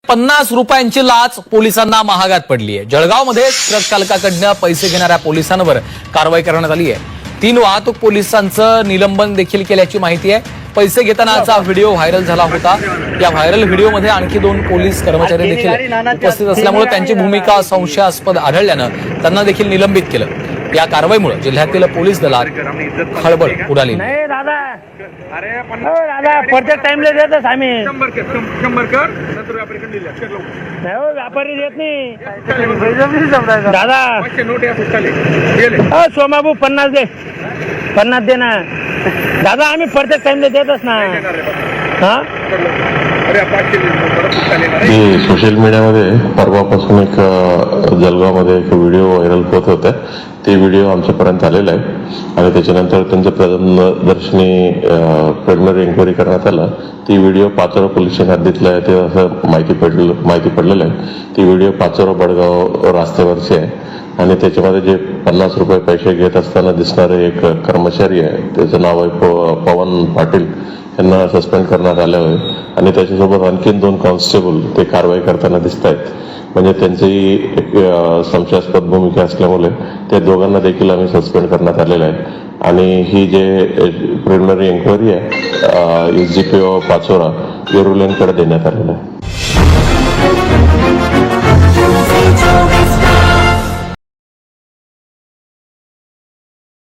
50 रुपयांची लाच पोलिसांना महागात पडली आहे। जळगावमध्ये ट्रक चालकाकडनं पैसे घेणाऱ्या पोलिसांवर कारवाई करण्यात आली आहे। 3 वाहतूक पोलिसांचं निलंबन देखील केल्याची माहिती आहे। पैसे घेतानाचा व्हिडिओ व्हायरल झाला होता। या व्हायरल व्हिडिओमध्ये आणखी 2 पोलीस कर्मचारी देखील उपस्थित असल्यामुळे त्यांची भूमिका संशयास्पद आढळल्यानं त्यांना देखील निलंबित केलं। या कारवाईमुळे जिल्ह्यातील पोलीस दलात खळबळ उडाली। नाही दादा, अरे दादा प्रत्येक टाइमला देतच आम्ही 100 कर 70 व्यापारी कडे दिले चेक लावून नाही हो, व्यापारी देत नाही दादा। 500 नोट या पुस्तकाले गेले सोमाबू 50 दे, 50 दे ना दादा। आम्ही प्रत्येक टाइमला देतच ना। हा अरे 500 परत पुस्तकाले ना की सोशल मीडियामध्ये परवापासून एक जळगावमध्ये एक व्हिडिओ व्हायरल होत होता। ते व्हिडिओ आमच्यापर्यंत आलेला आहे आणि त्याच्यानंतर त्यांचं प्रथमदर्शनी प्रिलिमिनरी इन्क्वायरी करण्यात आला। ती व्हिडिओ पाचोरा पोलीस स्टेशन हद्दीतला आहे ते असं माहिती पडलेलं आहे। ती व्हिडिओ पाचोरा बडगाव रस्त्यावरची आहे आणि त्याच्यामध्ये जे 50 रुपये पैसे घेत असताना दिसणारे एक कर्मचारी आहे, त्याचं नाव आहे पवन पाटील, यांना सस्पेंड करण्यात आलं आहे आणि त्याच्यासोबत आणखीन 2 कॉन्स्टेबल ते कारवाई करताना दिसत आहेत। म्हणजे त्यांची एक संशयास्पद भूमिका असल्यामुळे त्या दोघांना देखील आम्ही सस्पेंड करण्यात आलेलं आहे आणि ही जे प्रिलिमिनरी इन्क्वायरी आहे SGPO पाचोरा येरुलेंकडे देण्यात आलेलं आहे।